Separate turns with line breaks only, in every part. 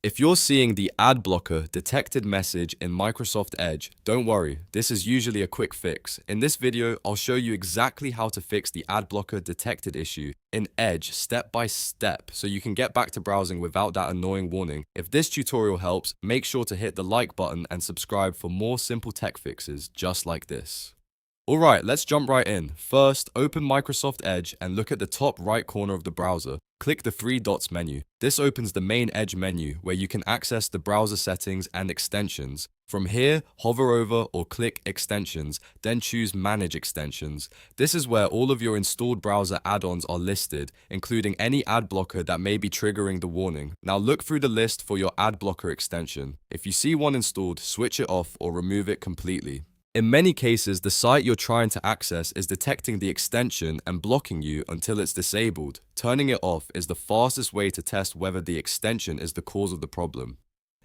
If you're seeing the ad blocker detected message in Microsoft Edge, don't worry, this is usually a quick fix. In this video, I'll show you exactly how to fix the ad blocker detected issue in Edge step by step so you can get back to browsing without that annoying warning. If this tutorial helps, make sure to hit the like button and subscribe for more simple tech fixes just like this. Alright, let's jump right in. First, open Microsoft Edge and look at the top right corner of the browser. Click the three dots menu. This opens the main Edge menu where you can access the browser settings and extensions. From here, hover over or click Extensions, then choose Manage Extensions. This is where all of your installed browser add-ons are listed, including any ad blocker that may be triggering the warning. Now look through the list for your ad blocker extension. If you see one installed, switch it off or remove it completely. In many cases, the site you're trying to access is detecting the extension and blocking you until it's disabled. Turning it off is the fastest way to test whether the extension is the cause of the problem.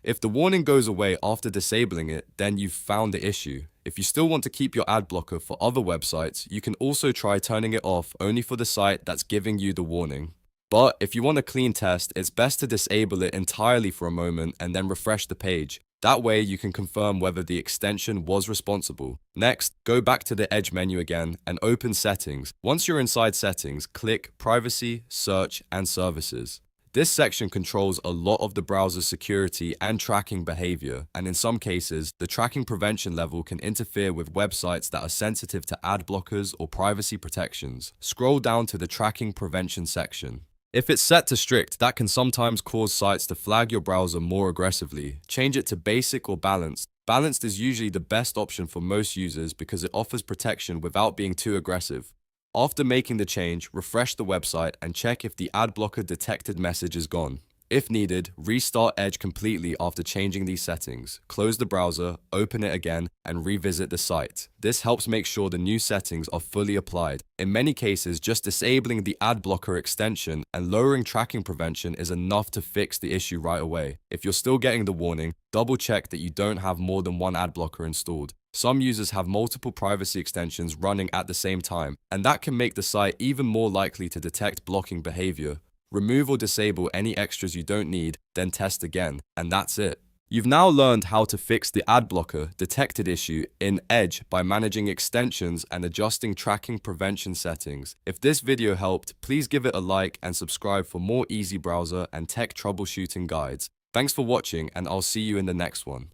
If the warning goes away after disabling it, then you've found the issue. If you still want to keep your ad blocker for other websites, you can also try turning it off only for the site that's giving you the warning. But if you want a clean test, it's best to disable it entirely for a moment and then refresh the page. That way you can confirm whether the extension was responsible. Next, go back to the Edge menu again and open Settings. Once you're inside Settings, click Privacy, Search, and Services. This section controls a lot of the browser's security and tracking behavior, and in some cases, the tracking prevention level can interfere with websites that are sensitive to ad blockers or privacy protections. Scroll down to the Tracking Prevention section. If it's set to strict, that can sometimes cause sites to flag your browser more aggressively. Change it to basic or balanced. Balanced is usually the best option for most users because it offers protection without being too aggressive. After making the change, refresh the website and check if the ad blocker detected message is gone. If needed, restart Edge completely after changing these settings. Close the browser, open it again, and revisit the site. This helps make sure the new settings are fully applied. In many cases, just disabling the ad blocker extension and lowering tracking prevention is enough to fix the issue right away. If you're still getting the warning, double check that you don't have more than one ad blocker installed. Some users have multiple privacy extensions running at the same time, and that can make the site even more likely to detect blocking behavior. Remove or disable any extras you don't need, then test again, and that's it. You've now learned how to fix the ad blocker detected issue in Edge by managing extensions and adjusting tracking prevention settings. If this video helped, please give it a like and subscribe for more easy browser and tech troubleshooting guides. Thanks for watching, and I'll see you in the next one.